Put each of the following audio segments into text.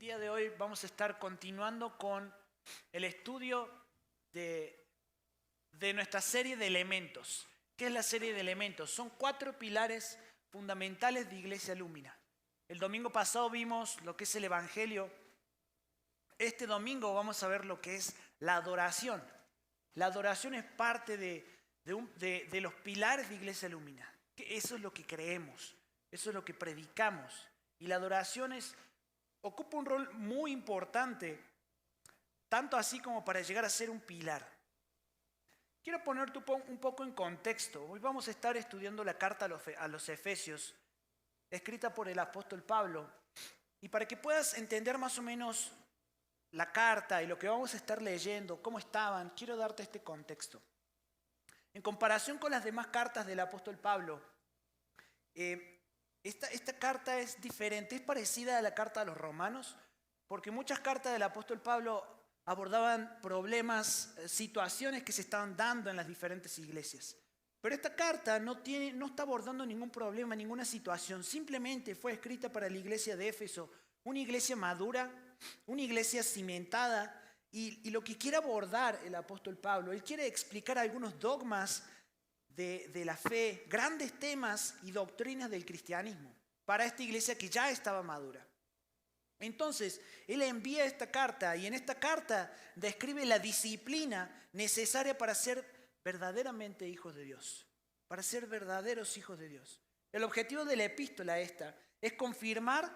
día de hoy vamos a estar continuando con el estudio de nuestra serie de elementos. ¿Qué es la serie de elementos? Son 4 pilares fundamentales de Iglesia Lumina. El domingo pasado vimos lo que es el Evangelio. Este domingo vamos a ver lo que es la adoración. La adoración es parte de los pilares de Iglesia Lumina. Eso es lo que creemos, eso es lo que predicamos. Y la adoración ocupa un rol muy importante, tanto así como para llegar a ser un pilar. Quiero ponerte un poco en contexto. Hoy vamos a estar estudiando la carta a los Efesios, escrita por el apóstol Pablo. Y para que puedas entender más o menos la carta y lo que vamos a estar leyendo, cómo estaban, quiero darte este contexto. En comparación con las demás cartas del apóstol Pablo, esta carta es diferente, es parecida a la carta a los romanos, porque muchas cartas del apóstol Pablo abordaban problemas, situaciones que se estaban dando en las diferentes iglesias. Pero esta carta no está abordando ningún problema, ninguna situación, simplemente fue escrita para la iglesia de Éfeso, una iglesia madura, una iglesia cimentada, y lo que quiere abordar el apóstol Pablo, él quiere explicar algunos dogmas de la fe, grandes temas y doctrinas del cristianismo para esta iglesia que ya estaba madura. Entonces, él envía esta carta y en esta carta describe la disciplina necesaria para ser verdaderamente hijos de Dios, para ser verdaderos hijos de Dios. El objetivo de la epístola esta es confirmar,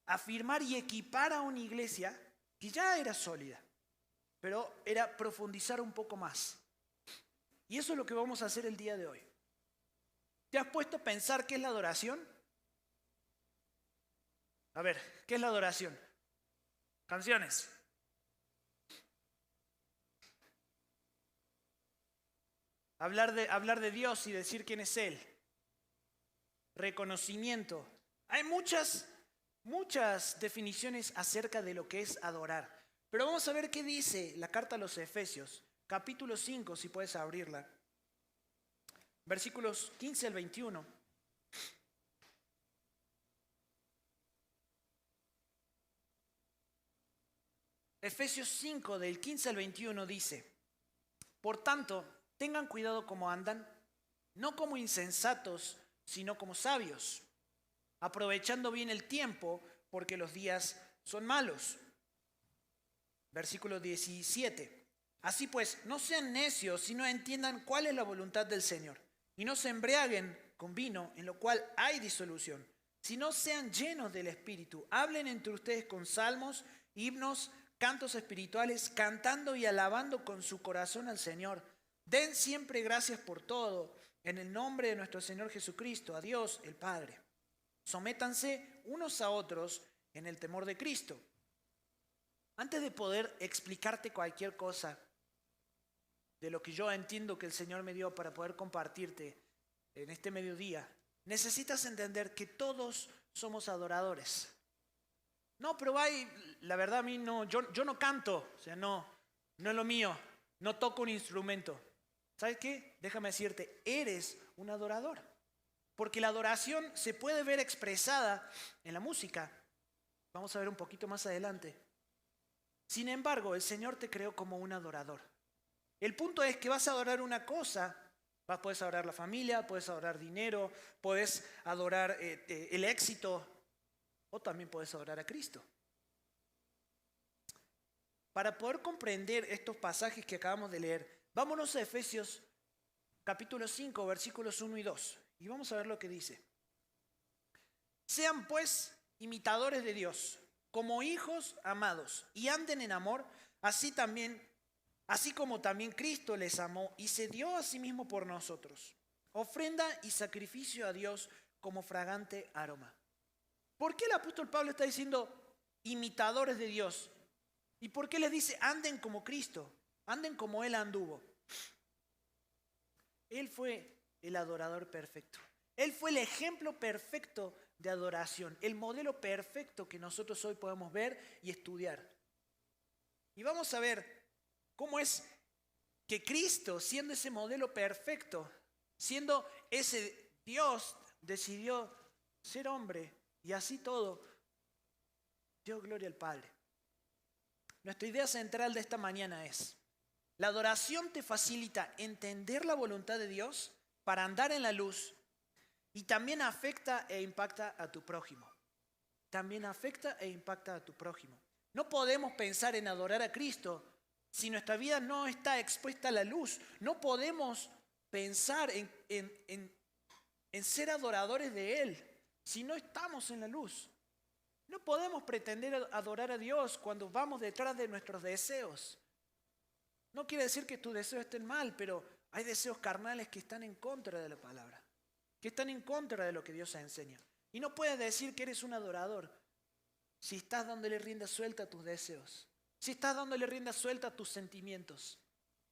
afirmar y equipar a una iglesia que ya era sólida, pero era profundizar un poco más. Y eso es lo que vamos a hacer el día de hoy. ¿Te has puesto a pensar qué es la adoración? A ver, ¿qué es la adoración? Canciones. Hablar de Dios y decir quién es Él. Reconocimiento. Hay muchas definiciones acerca de lo que es adorar. Pero vamos a ver qué dice la carta a los Efesios, capítulo 5, si puedes abrirla. Versículos 15 al 21. Efesios 5, del 15 al 21 dice: Por tanto, tengan cuidado como andan, no como insensatos, sino como sabios, aprovechando bien el tiempo, porque los días son malos. Versículo 17. Así pues, no sean necios, sino entiendan cuál es la voluntad del Señor. Y no se embriaguen con vino, en lo cual hay disolución, sino sean llenos del Espíritu. Hablen entre ustedes con salmos, himnos, cantos espirituales, cantando y alabando con su corazón al Señor. Den siempre gracias por todo, en el nombre de nuestro Señor Jesucristo, a Dios el Padre. Sométanse unos a otros en el temor de Cristo. Antes de poder explicarte cualquier cosa de lo que yo entiendo que el Señor me dio para poder compartirte en este mediodía, necesitas entender que todos somos adoradores. No, pero la verdad a mí no, yo no canto, o sea, no es lo mío, no toco un instrumento. ¿Sabes qué? Déjame decirte, eres un adorador. Porque la adoración se puede ver expresada en la música. Vamos a ver un poquito más adelante. Sin embargo, el Señor te creó como un adorador. El punto es que vas a adorar una cosa. Puedes adorar la familia, puedes adorar dinero, puedes adorar el éxito, o también puedes adorar a Cristo. Para poder comprender estos pasajes que acabamos de leer, vámonos a Efesios capítulo 5, versículos 1 y 2. Y vamos a ver lo que dice. Sean pues imitadores de Dios, como hijos amados, y anden en amor, así como también Cristo les amó y se dio a sí mismo por nosotros, ofrenda y sacrificio a Dios como fragante aroma. ¿Por qué el apóstol Pablo está diciendo imitadores de Dios? ¿Y por qué les dice anden como Cristo? Anden como Él anduvo. Él fue el adorador perfecto. Él fue el ejemplo perfecto de adoración, el modelo perfecto que nosotros hoy podemos ver y estudiar. Y vamos a ver cómo es que Cristo, siendo ese modelo perfecto, siendo ese Dios, decidió ser hombre y así todo, Dio gloria al Padre. Nuestra idea central de esta mañana es: la adoración te facilita entender la voluntad de Dios para andar en la luz y también afecta e impacta a tu prójimo. También afecta e impacta a tu prójimo. No podemos pensar en adorar a Cristo si nuestra vida no está expuesta a la luz. No podemos pensar en ser adoradores de Él si no estamos en la luz. No podemos pretender adorar a Dios cuando vamos detrás de nuestros deseos. No quiere decir que tus deseos estén mal, pero hay deseos carnales que están en contra de la palabra, que están en contra de lo que Dios enseña. Y no puedes decir que eres un adorador si estás dándole rienda suelta a tus deseos, si estás dándole rienda suelta a tus sentimientos,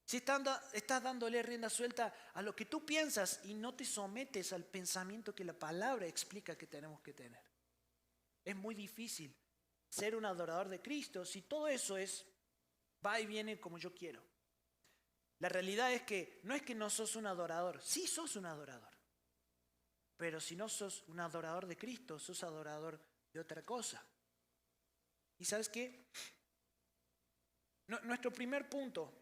si estás dándole rienda suelta a lo que tú piensas y no te sometes al pensamiento que la palabra explica que tenemos que tener. Es muy difícil ser un adorador de Cristo si todo eso va y viene como yo quiero. La realidad es que no sos un adorador, sí sos un adorador. Pero si no sos un adorador de Cristo, sos adorador de otra cosa. ¿Y sabes qué? Nuestro primer punto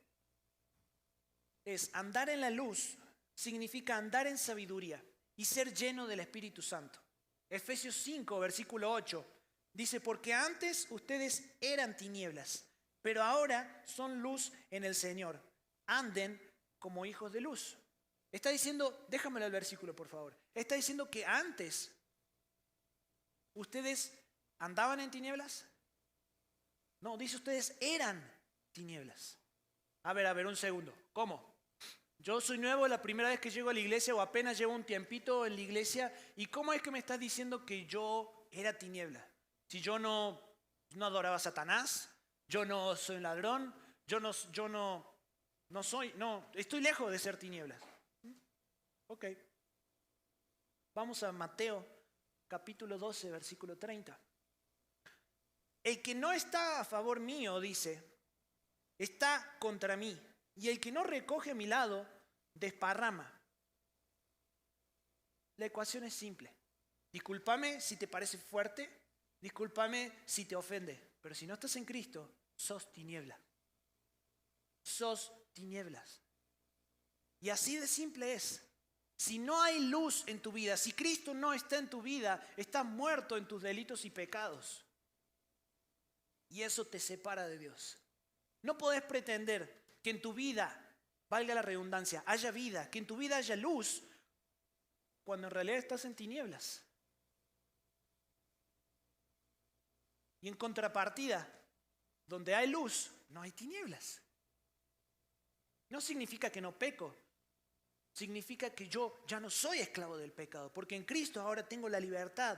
es: andar en la luz significa andar en sabiduría y ser lleno del Espíritu Santo. Efesios 5, versículo 8, dice: porque antes ustedes eran tinieblas, pero ahora son luz en el Señor. Anden como hijos de luz. Está diciendo, déjamelo el versículo por favor. Está diciendo que antes ustedes andaban en tinieblas. No, dice ustedes eran tinieblas. A ver, un segundo. ¿Cómo? Yo soy nuevo, la primera vez que llego a la iglesia o apenas llevo un tiempito en la iglesia. ¿Y cómo es que me estás diciendo que yo era tiniebla? Si yo no adoraba a Satanás, yo no soy un ladrón, estoy lejos de ser tinieblas. Ok. Vamos a Mateo capítulo 12, versículo 30. El que no está a favor mío, dice, está contra mí. Y el que no recoge a mi lado, desparrama. La ecuación es simple. Discúlpame si te parece fuerte, discúlpame si te ofende, pero si no estás en Cristo, sos tiniebla. Sos tinieblas. Y así de simple es. Si no hay luz en tu vida, si Cristo no está en tu vida, estás muerto en tus delitos y pecados. Y eso te separa de Dios. No podés pretender que en tu vida, valga la redundancia, haya vida, que en tu vida haya luz, cuando en realidad estás en tinieblas. Y en contrapartida, donde hay luz, no hay tinieblas. No significa que no peco. Significa que yo ya no soy esclavo del pecado, porque en Cristo ahora tengo la libertad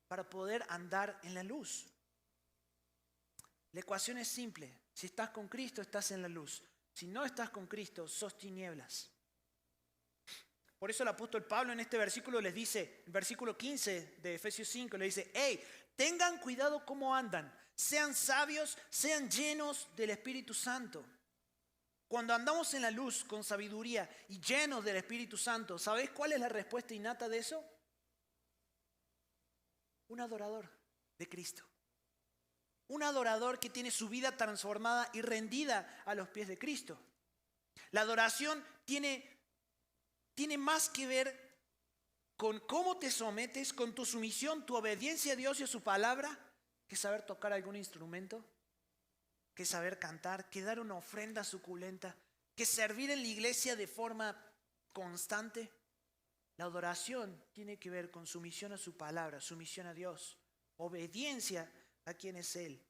para poder andar en la luz. La ecuación es simple. Si estás con Cristo, estás en la luz. Si no estás con Cristo, sos tinieblas. Por eso el apóstol Pablo en este versículo les dice, el versículo 15 de Efesios 5, le dice: hey, tengan cuidado cómo andan, sean sabios, sean llenos del Espíritu Santo. Cuando andamos en la luz con sabiduría y llenos del Espíritu Santo, ¿sabéis cuál es la respuesta innata de eso? Un adorador de Cristo. Un adorador que tiene su vida transformada y rendida a los pies de Cristo. La adoración tiene más que ver con cómo te sometes, con tu sumisión, tu obediencia a Dios y a su palabra, que saber tocar algún instrumento, que saber cantar, que dar una ofrenda suculenta, que servir en la iglesia de forma constante. La adoración tiene que ver con sumisión a su palabra, sumisión a Dios, obediencia a quien es Él.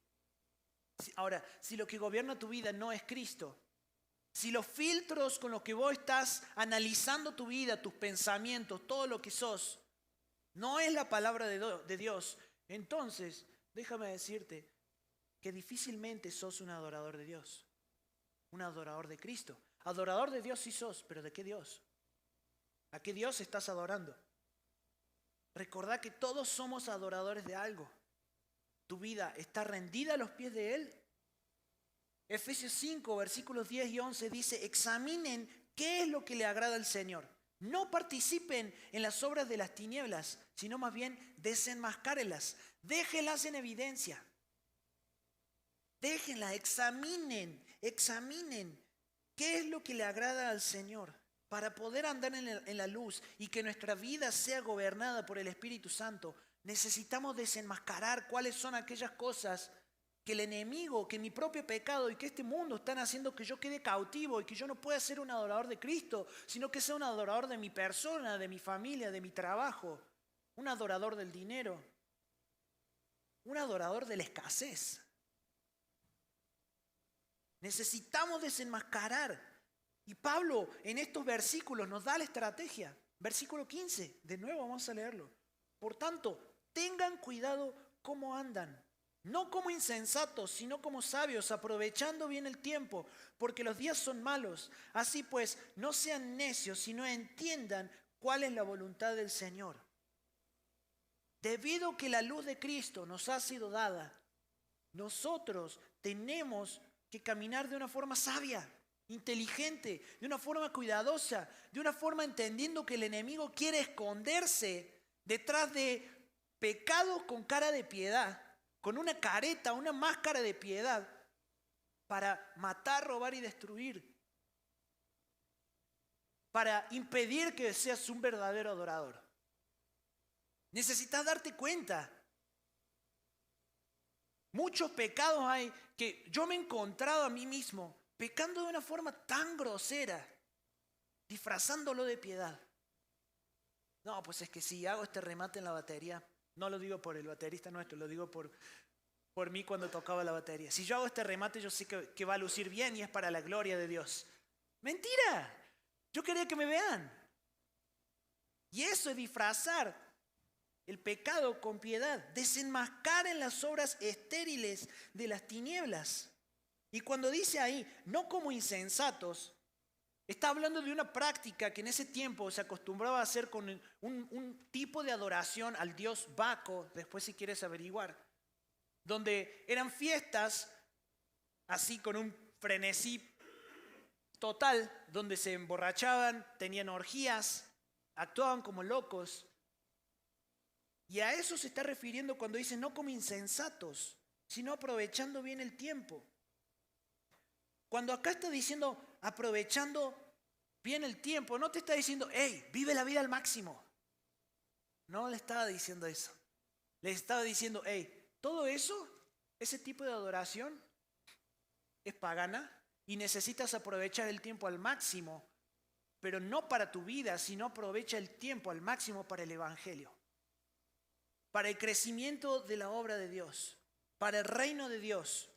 Ahora, si lo que gobierna tu vida no es Cristo, si los filtros con los que vos estás analizando tu vida, tus pensamientos, todo lo que sos, no es la palabra de Dios, entonces déjame decirte que difícilmente sos un adorador de Dios, un adorador de Cristo. Adorador de Dios sí sos, pero ¿de qué Dios? ¿A qué Dios estás adorando? Recordá que todos somos adoradores de algo. ¿Tu vida está rendida a los pies de Él? Efesios 5, versículos 10 y 11 dice: examinen qué es lo que le agrada al Señor. No participen en las obras de las tinieblas, sino más bien desenmascárenlas, déjenlas en evidencia. Déjenla, examinen qué es lo que le agrada al Señor para poder andar en la luz y que nuestra vida sea gobernada por el Espíritu Santo. Necesitamos desenmascarar cuáles son aquellas cosas que el enemigo, que mi propio pecado y que este mundo están haciendo que yo quede cautivo y que yo no pueda ser un adorador de Cristo, sino que sea un adorador de mi persona, de mi familia, de mi trabajo, un adorador del dinero, un adorador de la escasez. Necesitamos desenmascarar. Y Pablo en estos versículos nos da la estrategia. Versículo 15, de nuevo vamos a leerlo. Por tanto, tengan cuidado cómo andan. No como insensatos, sino como sabios, aprovechando bien el tiempo, porque los días son malos. Así pues, no sean necios, sino entiendan cuál es la voluntad del Señor. Debido a que la luz de Cristo nos ha sido dada, nosotros tenemos que caminar de una forma sabia, inteligente, de una forma cuidadosa, de una forma entendiendo que el enemigo quiere esconderse detrás de pecados con cara de piedad, con una careta, una máscara de piedad, para matar, robar y destruir, para impedir que seas un verdadero adorador. Necesitas darte cuenta. Muchos pecados hay que yo me he encontrado a mí mismo pecando de una forma tan grosera, disfrazándolo de piedad. No, pues es que si hago este remate en la batería, no lo digo por el baterista nuestro, lo digo por mí cuando tocaba la batería. Si yo hago este remate, yo sé que va a lucir bien y es para la gloria de Dios. ¡Mentira! Yo quería que me vean. Y eso es disfrazar el pecado con piedad. Desenmascaren las obras estériles de las tinieblas. Y cuando dice ahí, no como insensatos, está hablando de una práctica que en ese tiempo se acostumbraba a hacer con un tipo de adoración al dios Baco, después si quieres averiguar, donde eran fiestas así con un frenesí total, donde se emborrachaban, tenían orgías, actuaban como locos. Y a eso se está refiriendo cuando dice no como insensatos, sino aprovechando bien el tiempo. Cuando acá está diciendo aprovechando bien el tiempo, no te está diciendo, hey, vive la vida al máximo. No le estaba diciendo eso. Le estaba diciendo, hey, todo eso, ese tipo de adoración es pagana y necesitas aprovechar el tiempo al máximo, pero no para tu vida, sino aprovecha el tiempo al máximo para el Evangelio, para el crecimiento de la obra de Dios, para el reino de Dios.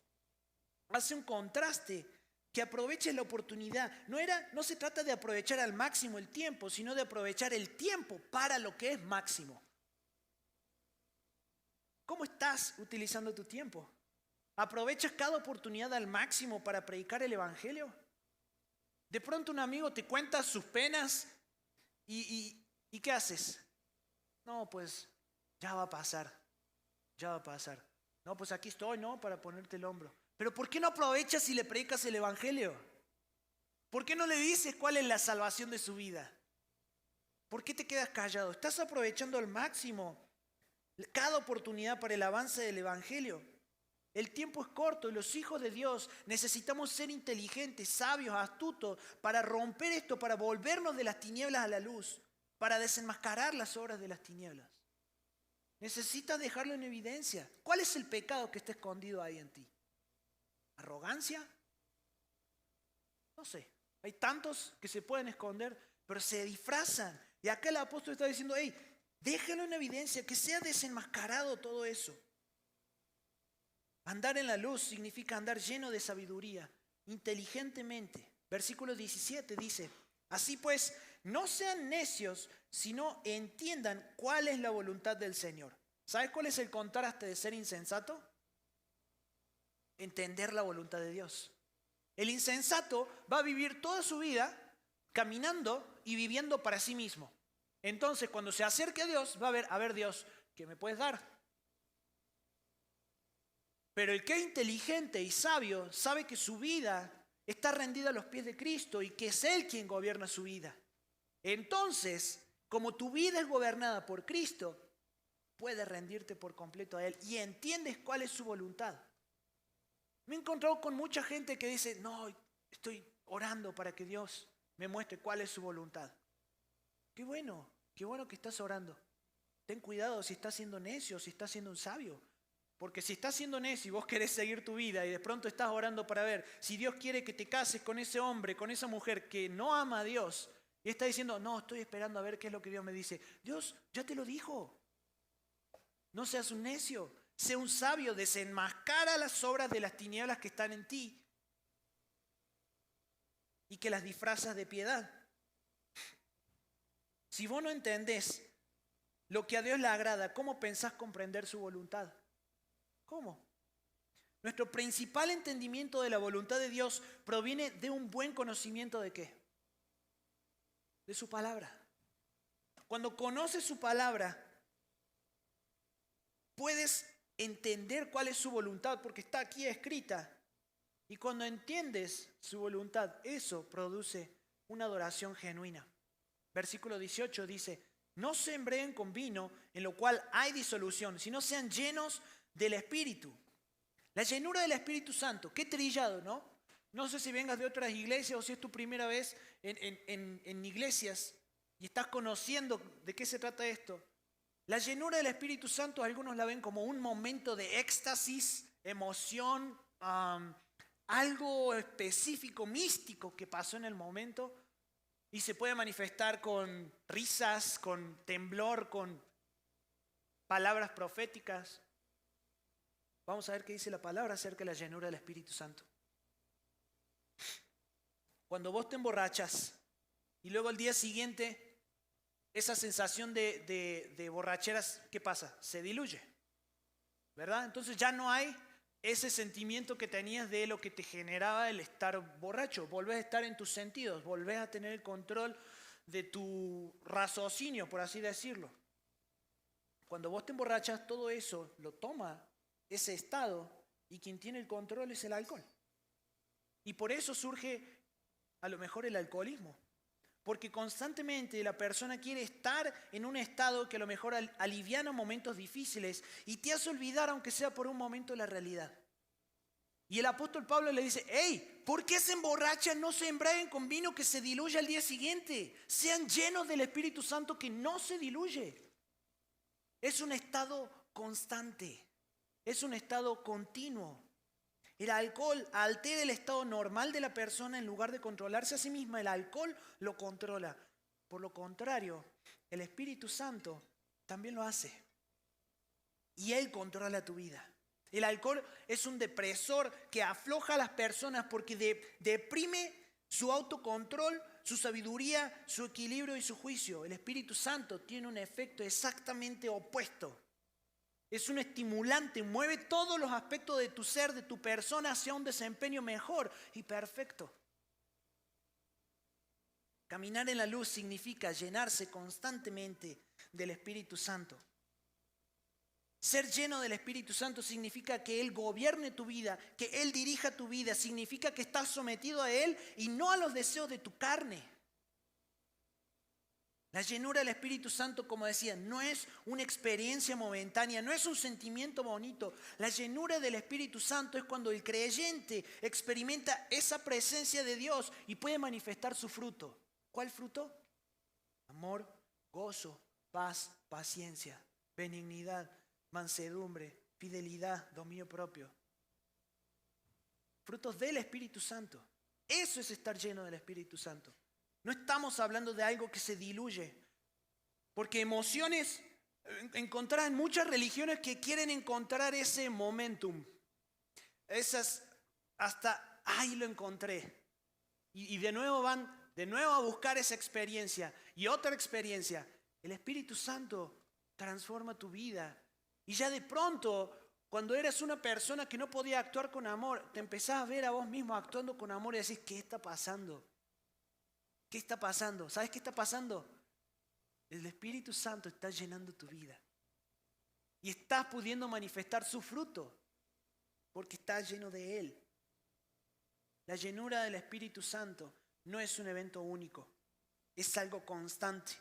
Hace un contraste. Que aproveches la oportunidad. No se trata de aprovechar al máximo el tiempo, sino de aprovechar el tiempo para lo que es máximo. ¿Cómo estás utilizando tu tiempo? ¿Aprovechas cada oportunidad al máximo para predicar el Evangelio? De pronto un amigo te cuenta sus penas y ¿qué haces? No, pues ya va a pasar, ya va a pasar. No, pues aquí estoy, ¿no? Para ponerte el hombro. Pero ¿por qué no aprovechas y le predicas el Evangelio? ¿Por qué no le dices cuál es la salvación de su vida? ¿Por qué te quedas callado? Estás aprovechando al máximo cada oportunidad para el avance del Evangelio. El tiempo es corto y los hijos de Dios necesitamos ser inteligentes, sabios, astutos para romper esto, para volvernos de las tinieblas a la luz, para desenmascarar las obras de las tinieblas. Necesitas dejarlo en evidencia. ¿Cuál es el pecado que está escondido ahí en ti? ¿Arrogancia? No sé. Hay tantos que se pueden esconder, pero se disfrazan. Y acá el apóstol está diciendo, hey, déjalo en evidencia, que sea desenmascarado todo eso. Andar en la luz significa andar lleno de sabiduría, inteligentemente. Versículo 17 dice, así pues, no sean necios, sino entiendan cuál es la voluntad del Señor. ¿Sabes cuál es el contraste de ser insensato? Entender la voluntad de Dios. El insensato va a vivir toda su vida caminando y viviendo para sí mismo. Entonces, cuando se acerque a Dios, va a ver Dios, ¿qué me puedes dar? Pero el que es inteligente y sabio sabe que su vida está rendida a los pies de Cristo y que es Él quien gobierna su vida. Entonces, como tu vida es gobernada por Cristo, puedes rendirte por completo a Él y entiendes cuál es su voluntad. Me he encontrado con mucha gente que dice, no, estoy orando para que Dios me muestre cuál es su voluntad. Qué bueno que estás orando. Ten cuidado si estás siendo necio, si estás siendo un sabio. Porque si estás siendo necio y vos querés seguir tu vida y de pronto estás orando para ver si Dios quiere que te cases con ese hombre, con esa mujer que no ama a Dios, y está diciendo, no, estoy esperando a ver qué es lo que Dios me dice. Dios ya te lo dijo. No seas un necio, sé un sabio, desenmascara las obras de las tinieblas que están en ti y que las disfrazas de piedad. Si vos no entendés lo que a Dios le agrada, ¿cómo pensás comprender su voluntad? ¿Cómo? Nuestro principal entendimiento de la voluntad de Dios proviene de un buen conocimiento ¿de qué? De su palabra. Cuando conoces su palabra, puedes entender cuál es su voluntad porque está aquí escrita. Y cuando entiendes su voluntad, eso produce una adoración genuina. Versículo 18 dice, no se embriaguen con vino en lo cual hay disolución, sino sean llenos del Espíritu. La llenura del Espíritu Santo, qué trillado, ¿no? No sé si vengas de otras iglesias o si es tu primera vez en iglesias y estás conociendo de qué se trata esto. La llenura del Espíritu Santo, algunos la ven como un momento de éxtasis, emoción, algo específico, místico que pasó en el momento y se puede manifestar con risas, con temblor, con palabras proféticas. Vamos a ver qué dice la palabra acerca de la llenura del Espíritu Santo. Cuando vos te emborrachas y luego al día siguiente esa sensación de borracheras, ¿qué pasa? Se diluye, ¿verdad? Entonces ya no hay ese sentimiento que tenías de lo que te generaba el estar borracho. Volvés a estar en tus sentidos, volvés a tener el control de tu raciocinio, por así decirlo. Cuando vos te emborrachas, todo eso lo toma ese estado y quien tiene el control es el alcohol. Y por eso surge a lo mejor el alcoholismo. Porque constantemente la persona quiere estar en un estado que a lo mejor aliviana momentos difíciles y te hace olvidar, aunque sea por un momento, la realidad. Y el apóstol Pablo le dice, hey, ¿por qué se emborrachan? No se embriaguen con vino que se diluye al día siguiente. Sean llenos del Espíritu Santo que no se diluye. Es un estado constante. Es un estado continuo. El alcohol altera el estado normal de la persona en lugar de controlarse a sí misma. El alcohol lo controla. Por lo contrario, el Espíritu Santo también lo hace. Y Él controla tu vida. El alcohol es un depresor que afloja a las personas porque deprime su autocontrol, su sabiduría, su equilibrio y su juicio. El Espíritu Santo tiene un efecto exactamente opuesto. Es un estimulante, mueve todos los aspectos de tu ser, de tu persona, hacia un desempeño mejor y perfecto. Caminar en la luz significa llenarse constantemente del Espíritu Santo. Ser lleno del Espíritu Santo significa que Él gobierne tu vida, que Él dirija tu vida, significa que estás sometido a Él y no a los deseos de tu carne. La llenura del Espíritu Santo, como decía, no es una experiencia momentánea, no es un sentimiento bonito. La llenura del Espíritu Santo es cuando el creyente experimenta esa presencia de Dios y puede manifestar su fruto. ¿Cuál fruto? Amor, gozo, paz, paciencia, benignidad, mansedumbre, fidelidad, dominio propio. Frutos del Espíritu Santo. Eso es estar lleno del Espíritu Santo. No estamos hablando de algo que se diluye. Porque emociones, encontrar en muchas religiones que quieren encontrar ese momentum. Esas hasta, ahí lo encontré. Y de nuevo van a buscar esa experiencia. Y otra experiencia. El Espíritu Santo transforma tu vida. Y ya de pronto, cuando eras una persona que no podía actuar con amor, te empezás a ver a vos mismo actuando con amor y decís, ¿qué está pasando? ¿Qué está pasando? ¿Sabes qué está pasando? El Espíritu Santo está llenando tu vida. Y estás pudiendo manifestar su fruto. Porque estás lleno de Él. La llenura del Espíritu Santo no es un evento único. Es algo constante.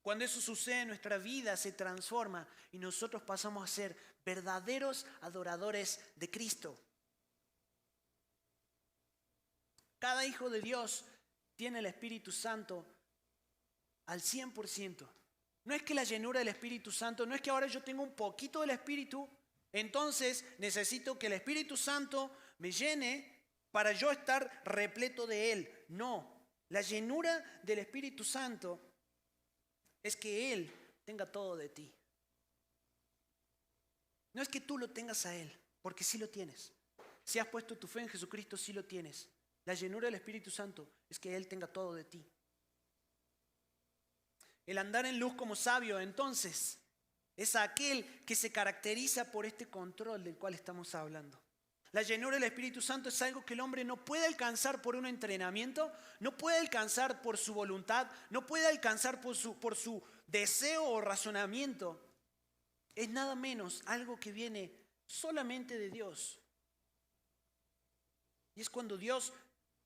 Cuando eso sucede, nuestra vida se transforma y nosotros pasamos a ser verdaderos adoradores de Cristo. Cada hijo de Dios tiene el Espíritu Santo al 100%. No es que la llenura del Espíritu Santo, no es que ahora yo tengo un poquito del Espíritu, entonces necesito que el Espíritu Santo me llene para yo estar repleto de Él. No, la llenura del Espíritu Santo es que Él tenga todo de ti. No es que tú lo tengas a Él, porque sí lo tienes. Si has puesto tu fe en Jesucristo, sí lo tienes. La llenura del Espíritu Santo es que Él tenga todo de ti. El andar en luz como sabio, entonces, es aquel que se caracteriza por este control del cual estamos hablando. La llenura del Espíritu Santo es algo que el hombre no puede alcanzar por un entrenamiento, no puede alcanzar por su voluntad, no puede alcanzar por su deseo o razonamiento. Es nada menos algo que viene solamente de Dios. Y es cuando Dios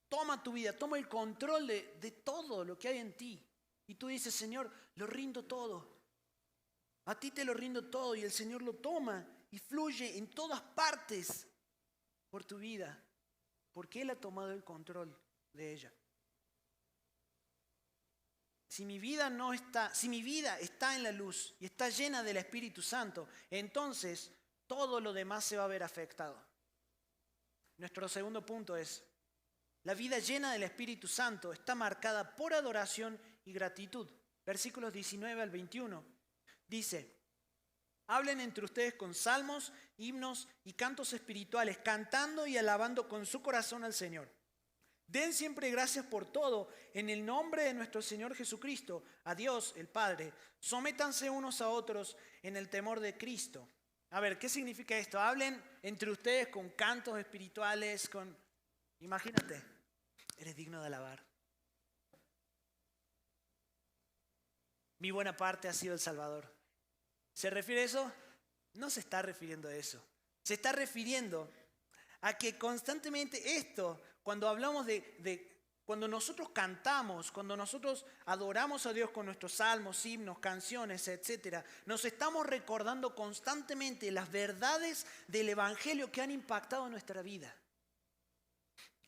toma tu vida, toma el control de todo lo que hay en ti. Y tú dices, Señor, lo rindo todo. A ti te lo rindo todo, y el Señor lo toma y fluye en todas partes por tu vida, porque Él ha tomado el control de ella. Si mi vida está en la luz y está llena del Espíritu Santo, entonces todo lo demás se va a ver afectado. Nuestro segundo punto es: la vida llena del Espíritu Santo está marcada por adoración y gratitud. Versículos 19 al 21 dice: hablen entre ustedes con salmos, himnos y cantos espirituales, cantando y alabando con su corazón al Señor. Den siempre gracias por todo en el nombre de nuestro Señor Jesucristo, a Dios el Padre. Sométanse unos a otros en el temor de Cristo. A ver, ¿qué significa esto? Hablen entre ustedes con cantos espirituales, Imagínate, eres digno de alabar. Mi buena parte ha sido el Salvador. ¿Se refiere a eso? No se está refiriendo a eso. Se está refiriendo a que constantemente cuando hablamos cuando nosotros cantamos, cuando nosotros adoramos a Dios con nuestros salmos, himnos, canciones, etc., nos estamos recordando constantemente las verdades del Evangelio que han impactado nuestra vida.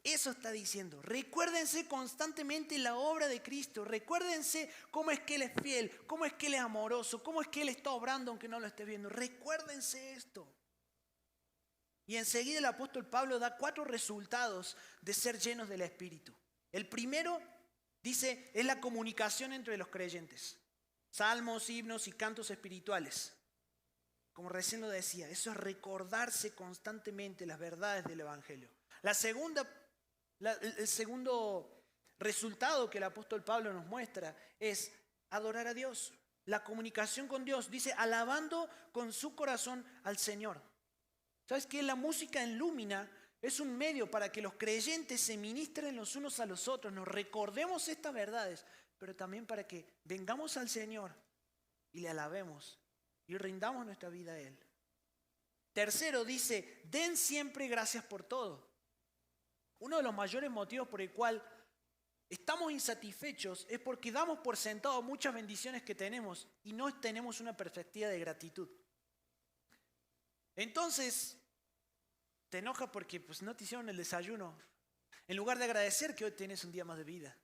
Eso está diciendo. Recuérdense constantemente la obra de Cristo. Recuérdense cómo es que Él es fiel, cómo es que Él es amoroso, cómo es que Él está obrando aunque no lo esté viendo. Recuérdense esto. Y enseguida el apóstol Pablo da 4 resultados de ser llenos del Espíritu. El primero, dice, es la comunicación entre los creyentes. Salmos, himnos y cantos espirituales. Como recién lo decía, eso es recordarse constantemente las verdades del Evangelio. El segundo resultado que el apóstol Pablo nos muestra es adorar a Dios. La comunicación con Dios, dice, alabando con su corazón al Señor. ¿Sabes qué? La música en Lúmina es un medio para que los creyentes se ministren los unos a los otros, nos recordemos estas verdades, pero también para que vengamos al Señor y le alabemos y rindamos nuestra vida a Él. Tercero, dice, den siempre gracias por todo. Uno de los mayores motivos por el cual estamos insatisfechos es porque damos por sentado muchas bendiciones que tenemos y no tenemos una perspectiva de gratitud. Entonces, te enoja porque no te hicieron el desayuno. En lugar de agradecer que hoy tienes un día más de vida.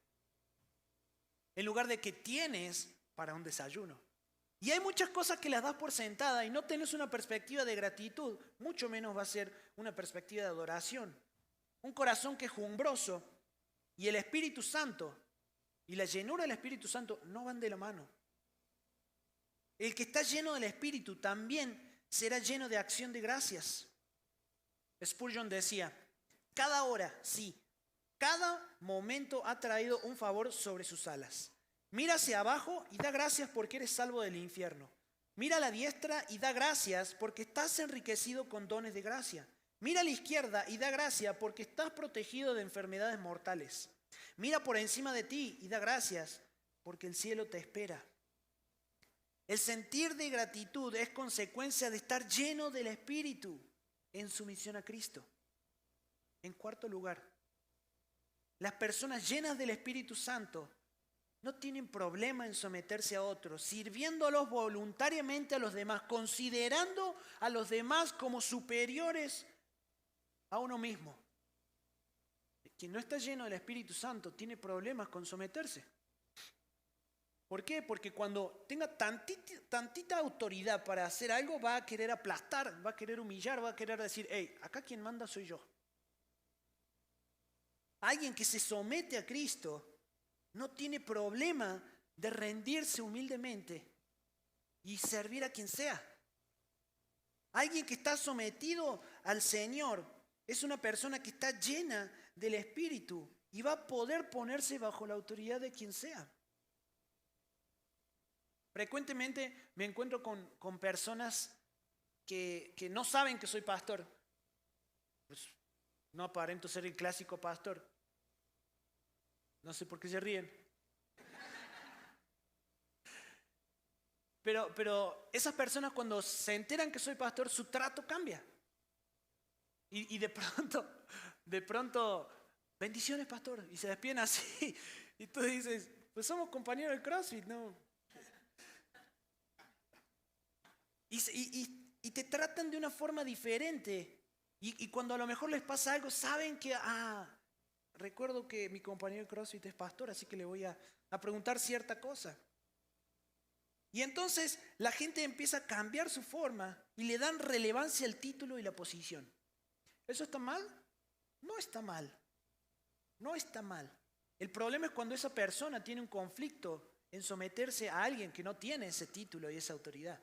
En lugar de que tienes para un desayuno. Y hay muchas cosas que las das por sentada y no tienes una perspectiva de gratitud. Mucho menos va a ser una perspectiva de adoración. Un corazón quejumbroso y el Espíritu Santo y la llenura del Espíritu Santo no van de la mano. El que está lleno del Espíritu también será lleno de acción de gracias. Spurgeon decía, cada hora, sí, cada momento ha traído un favor sobre sus alas. Mira hacia abajo y da gracias porque eres salvo del infierno. Mira a la diestra y da gracias porque estás enriquecido con dones de gracia. Mira a la izquierda y da gracia porque estás protegido de enfermedades mortales. Mira por encima de ti y da gracias porque el cielo te espera. El sentir de gratitud es consecuencia de estar lleno del Espíritu en sumisión a Cristo. En cuarto lugar, las personas llenas del Espíritu Santo no tienen problema en someterse a otros, sirviéndolos voluntariamente a los demás, considerando a los demás como superiores a uno mismo. quien no está lleno del Espíritu Santo tiene problemas con someterse. ¿Por qué? Porque cuando tenga tantita autoridad para hacer algo, va a querer aplastar, va a querer humillar, va a querer decir, hey, acá quien manda soy yo. Alguien que se somete a Cristo no tiene problema de rendirse humildemente y servir a quien sea. Alguien que está sometido al Señor es una persona que está llena del Espíritu y va a poder ponerse bajo la autoridad de quien sea. Frecuentemente me encuentro con personas que no saben que soy pastor. Pues no aparento ser el clásico pastor. No sé por qué se ríen. Pero esas personas cuando se enteran que soy pastor, su trato cambia. Y de pronto, bendiciones, pastor. Y se despiden así. Y tú dices, pues somos compañeros del CrossFit, ¿no? Y te tratan de una forma diferente. Y cuando a lo mejor les pasa algo, saben que, recuerdo que mi compañero de CrossFit es pastor, así que le voy a preguntar cierta cosa. Y entonces la gente empieza a cambiar su forma y le dan relevancia al título y la posición. ¿Eso está mal? No está mal. No está mal. El problema es cuando esa persona tiene un conflicto en someterse a alguien que no tiene ese título y esa autoridad.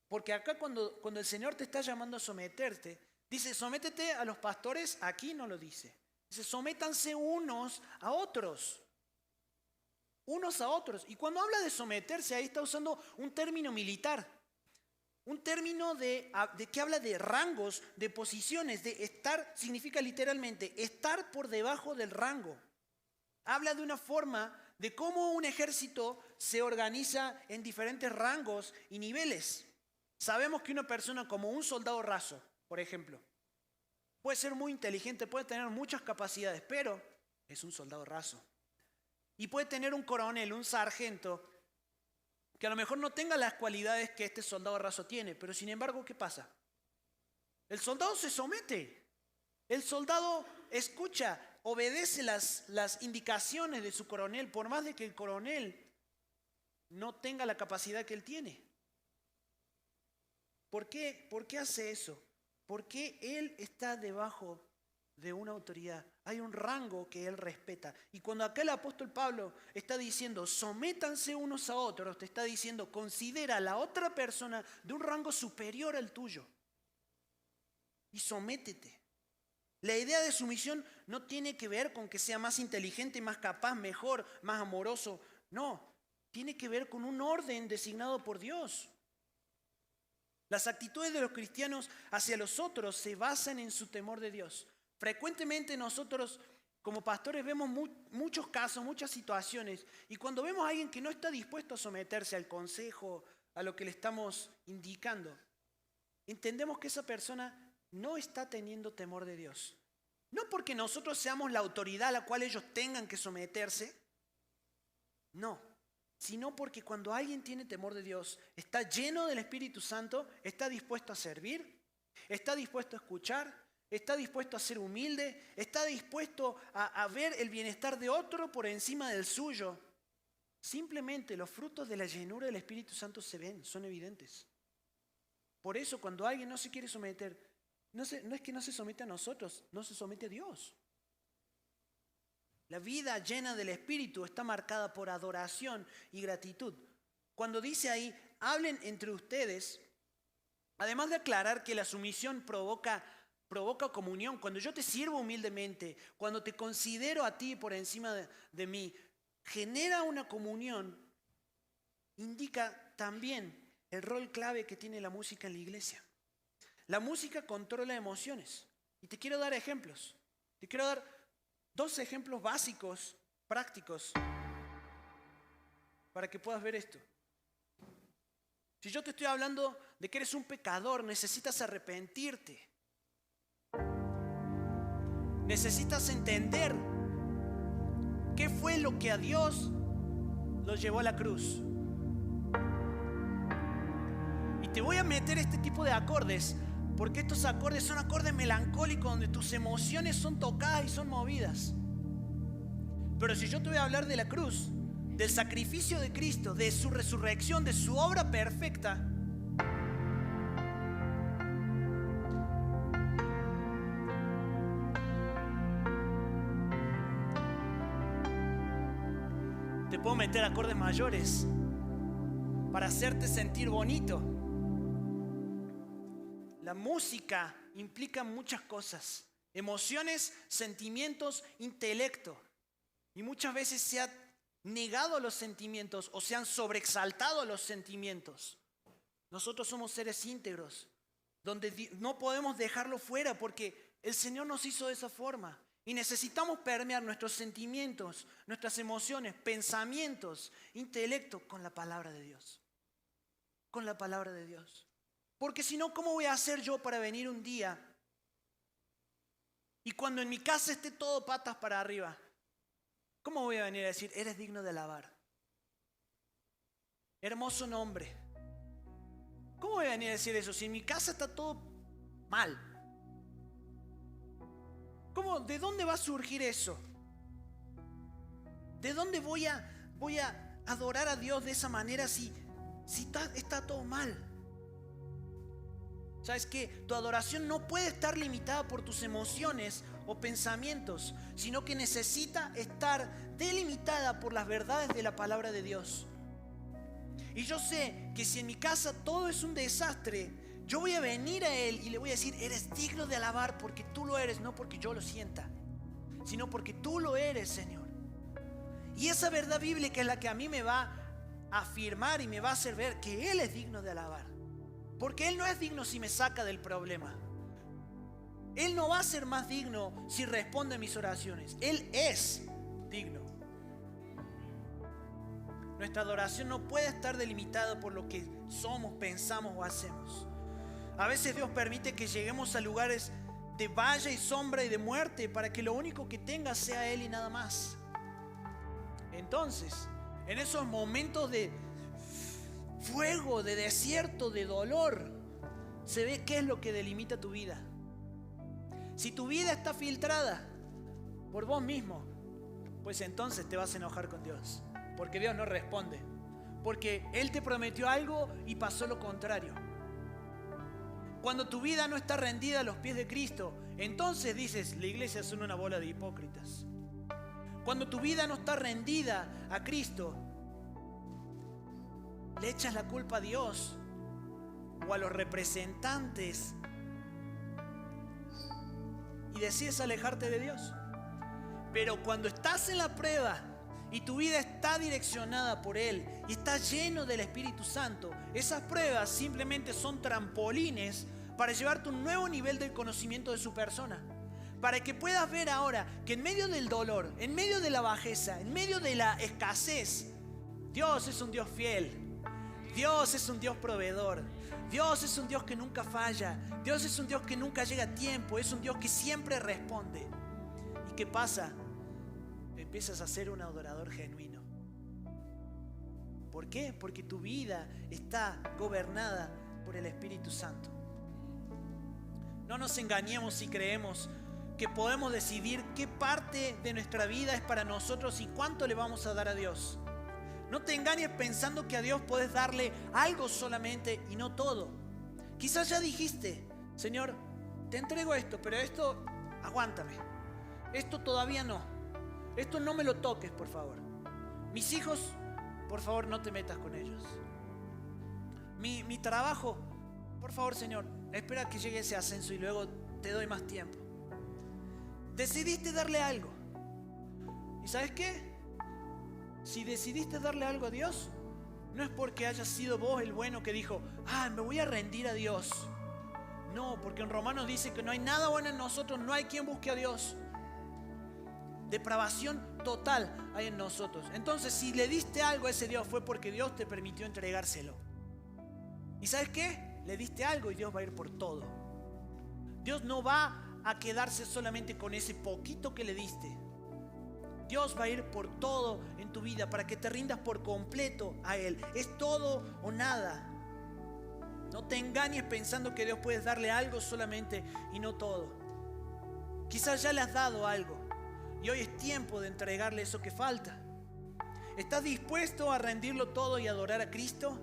Porque acá cuando el Señor te está llamando a someterte, dice, sométete a los pastores, aquí no lo dice. Dice, sométanse unos a otros. Unos a otros. Y cuando habla de someterse, ahí está usando un término militar. Un término de que habla de rangos, de posiciones, de estar, significa literalmente estar por debajo del rango. Habla de una forma de cómo un ejército se organiza en diferentes rangos y niveles. Sabemos que una persona como un soldado raso, por ejemplo, puede ser muy inteligente, puede tener muchas capacidades, pero es un soldado raso. Y puede tener un coronel, un sargento, que a lo mejor no tenga las cualidades que este soldado raso tiene, pero sin embargo, ¿qué pasa? El soldado se somete, el soldado escucha, obedece las indicaciones de su coronel, por más de que el coronel no tenga la capacidad que él tiene. ¿Por qué? ¿Por qué hace eso? Porque él está debajo de una autoridad. Hay un rango que él respeta. Y cuando acá el apóstol Pablo está diciendo, sométanse unos a otros, te está diciendo, considera a la otra persona de un rango superior al tuyo. Y sométete. La idea de sumisión no tiene que ver con que sea más inteligente, más capaz, mejor, más amoroso. No, tiene que ver con un orden designado por Dios. Las actitudes de los cristianos hacia los otros se basan en su temor de Dios. Frecuentemente nosotros como pastores vemos muchos casos, muchas situaciones, y cuando vemos a alguien que no está dispuesto a someterse al consejo, a lo que le estamos indicando, entendemos que esa persona no está teniendo temor de Dios. No porque nosotros seamos la autoridad a la cual ellos tengan que someterse, no, sino porque cuando alguien tiene temor de Dios, está lleno del Espíritu Santo, está dispuesto a servir, está dispuesto a escuchar, está dispuesto a ser humilde, está dispuesto a ver el bienestar de otro por encima del suyo. Simplemente los frutos de la llenura del Espíritu Santo se ven, son evidentes. Por eso cuando alguien no se quiere someter, no es que no se somete a nosotros, no se somete a Dios. La vida llena del Espíritu está marcada por adoración y gratitud. Cuando dice ahí, hablen entre ustedes, además de aclarar que la sumisión provoca comunión, cuando yo te sirvo humildemente, cuando te considero a ti por encima de mí, genera una comunión, indica también el rol clave que tiene la música en la iglesia. La música controla emociones. Y te quiero dar ejemplos. Te quiero dar 2 ejemplos básicos, prácticos, para que puedas ver esto. Si yo te estoy hablando de que eres un pecador, necesitas arrepentirte. Necesitas entender qué fue lo que a Dios lo llevó a la cruz. Y te voy a meter este tipo de acordes Porque estos acordes son acordes melancólicos donde tus emociones son tocadas y son movidas. Pero si yo te voy a hablar de la cruz, del sacrificio de Cristo, de su resurrección, de su obra perfecta, te puedo meter acordes mayores para hacerte sentir bonito. La música implica muchas cosas: emociones, sentimientos, intelecto. Y muchas veces se ha negado los sentimientos o se han sobreexaltado los sentimientos. Nosotros somos seres íntegros, donde no podemos dejarlo fuera porque el Señor nos hizo de esa forma. Y necesitamos permear nuestros sentimientos, nuestras emociones, pensamientos, intelecto con la palabra de Dios. Con la palabra de Dios. Porque si no, ¿cómo voy a hacer yo para venir un día y cuando en mi casa esté todo patas para arriba? ¿Cómo voy a venir a decir, eres digno de alabar? Hermoso nombre. ¿Cómo voy a venir a decir eso si en mi casa está todo mal? ¿Cómo? ¿De dónde va a surgir eso? ¿De dónde voy a adorar a Dios de esa manera si está todo mal? ¿Sabes qué? Tu adoración no puede estar limitada por tus emociones o pensamientos, sino que necesita estar delimitada por las verdades de la palabra de Dios. Y yo sé que si en mi casa todo es un desastre, yo voy a venir a Él y le voy a decir, eres digno de alabar porque tú lo eres, no porque yo lo sienta, sino porque tú lo eres, Señor. Y esa verdad bíblica es la que a mí me va a afirmar y me va a hacer ver que Él es digno de alabar. Porque Él no es digno si me saca del problema. Él no va a ser más digno si responde a mis oraciones. Él es digno. Nuestra adoración no puede estar delimitada por lo que somos, pensamos o hacemos. A veces Dios permite que lleguemos a lugares de valle y sombra y de muerte para que lo único que tenga sea Él y nada más. Entonces, en esos momentos de fuego, de desierto, de dolor, se ve qué es lo que delimita tu vida. Si tu vida está filtrada por vos mismo, pues entonces te vas a enojar con Dios, porque Dios no responde, porque Él te prometió algo y pasó lo contrario. Cuando tu vida no está rendida a los pies de Cristo, entonces dices, la iglesia son una bola de hipócritas. Cuando tu vida no está rendida a Cristo, le echas la culpa a Dios o a los representantes y decides alejarte de Dios. Pero cuando estás en la prueba y tu vida está direccionada por Él y está lleno del Espíritu Santo, esas pruebas simplemente son trampolines para llevarte a un nuevo nivel del conocimiento de su persona. Para que puedas ver ahora que en medio del dolor, en medio de la bajeza, en medio de la escasez, Dios es un Dios fiel. Dios es un Dios proveedor. Dios es un Dios que nunca falla. Dios es un Dios que nunca llega a tiempo. Es un Dios que siempre responde. ¿Y qué pasa? Empiezas a ser un adorador genuino. ¿Por qué? Porque tu vida está gobernada por el Espíritu Santo. No nos engañemos si creemos que podemos decidir qué parte de nuestra vida es para nosotros y cuánto le vamos a dar a Dios. No te engañes pensando que a Dios puedes darle algo solamente y no todo. Quizás ya dijiste, Señor, te entrego esto, pero esto, aguántame. Esto todavía no. Esto no me lo toques, por favor. Mis hijos, por favor, no te metas con ellos. Mi trabajo, por favor, Señor, espera que llegue ese ascenso y luego te doy más tiempo. Decidiste darle algo. ¿Y sabes qué? Si decidiste darle algo a Dios, no es porque hayas sido vos el bueno que dijo, me voy a rendir a Dios. No, porque en Romanos dice que no hay nada bueno en nosotros, no hay quien busque a Dios. Depravación total hay en nosotros. Entonces, si le diste algo a ese Dios, fue porque Dios te permitió entregárselo. ¿Y sabes qué? Le diste algo y Dios va a ir por todo. Dios no va a quedarse solamente con ese poquito que le diste. Dios va a ir por todo en tu vida para que te rindas por completo a Él. Es todo o nada. No te engañes pensando que Dios puede darle algo solamente y no todo. Quizás ya le has dado algo y hoy es tiempo de entregarle eso que falta. ¿Estás dispuesto a rendirlo todo y adorar a Cristo?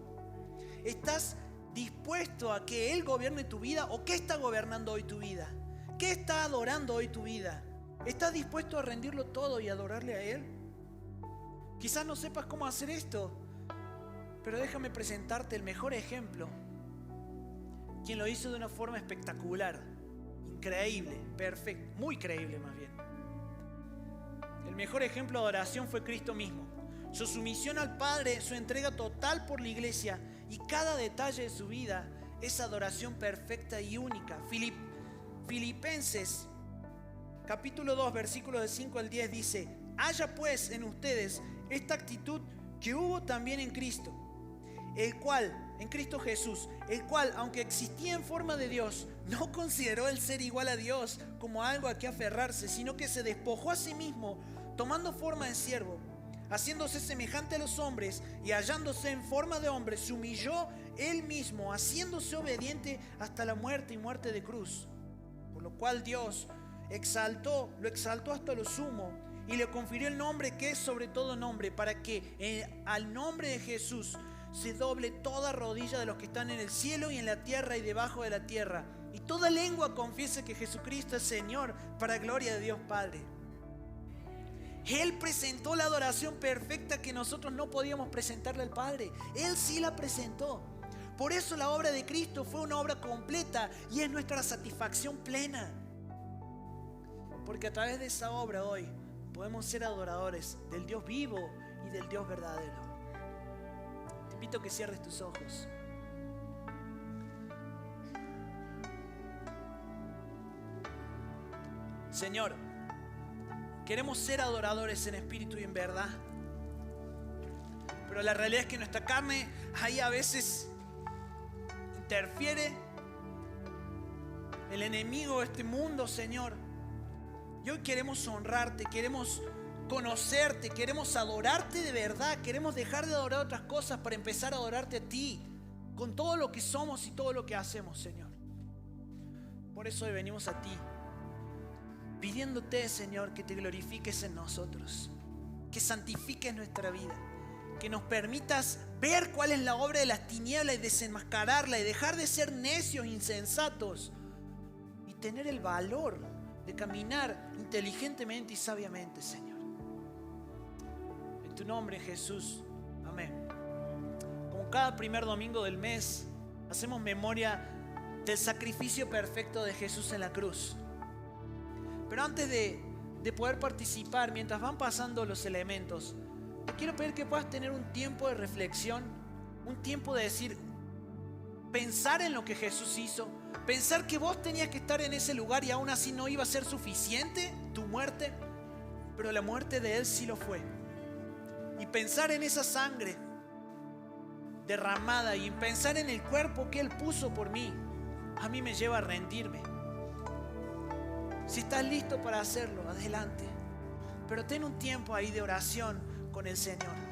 ¿Estás dispuesto a que Él gobierne tu vida? ¿O qué está gobernando hoy tu vida? ¿Qué está adorando hoy tu vida? ¿Estás dispuesto a rendirlo todo y adorarle a Él? Quizás no sepas cómo hacer esto, pero déjame presentarte el mejor ejemplo. Quien lo hizo de una forma espectacular, increíble, perfecto, muy creíble más bien. El mejor ejemplo de adoración fue Cristo mismo. Su sumisión al Padre, su entrega total por la iglesia y cada detalle de su vida es adoración perfecta y única. Filipenses capítulo 2 versículos de 5 al 10 dice: haya pues en ustedes esta actitud que hubo también en Cristo, en Cristo Jesús, el cual, aunque existía en forma de Dios, no consideró el ser igual a Dios como algo a que aferrarse, sino que se despojó a sí mismo, tomando forma de siervo, haciéndose semejante a los hombres y hallándose en forma de hombre, se humilló él mismo, haciéndose obediente hasta la muerte y muerte de cruz. Por lo cual Dios lo exaltó hasta lo sumo y le confirió el nombre que es sobre todo nombre, para que al nombre de Jesús se doble toda rodilla de los que están en el cielo y en la tierra y debajo de la tierra, y toda lengua confiese que Jesucristo es Señor, para gloria de Dios Padre. Él presentó la adoración perfecta que nosotros no podíamos presentarle al Padre. Él sí la presentó. Por eso la obra de Cristo fue una obra completa y es nuestra satisfacción plena. Porque a través de esa obra hoy podemos ser adoradores del Dios vivo y del Dios verdadero. Te invito a que cierres tus ojos. Señor, queremos ser adoradores en espíritu y en verdad. Pero la realidad es que nuestra carne ahí a veces interfiere. El enemigo de este mundo, Señor. Y hoy queremos honrarte, queremos conocerte, queremos adorarte de verdad. Queremos dejar de adorar otras cosas para empezar a adorarte a ti, con todo lo que somos y todo lo que hacemos, Señor. Por eso hoy venimos a ti, pidiéndote, Señor, que te glorifiques en nosotros, que santifiques nuestra vida, que nos permitas ver cuál es la obra de las tinieblas y desenmascararla y dejar de ser necios, insensatos y tener el valor de caminar inteligentemente y sabiamente, Señor. En tu nombre, Jesús. Amén. Como cada primer domingo del mes, hacemos memoria del sacrificio perfecto de Jesús en la cruz. Pero antes de poder participar, mientras van pasando los elementos, te quiero pedir que puedas tener un tiempo de reflexión, un tiempo de decir, pensar en lo que Jesús hizo, pensar que vos tenías que estar en ese lugar y aún así no iba a ser suficiente tu muerte, pero la muerte de Él sí lo fue. Y pensar en esa sangre derramada y pensar en el cuerpo que Él puso por mí, a mí me lleva a rendirme. Si estás listo para hacerlo, adelante. Pero ten un tiempo ahí de oración con el Señor.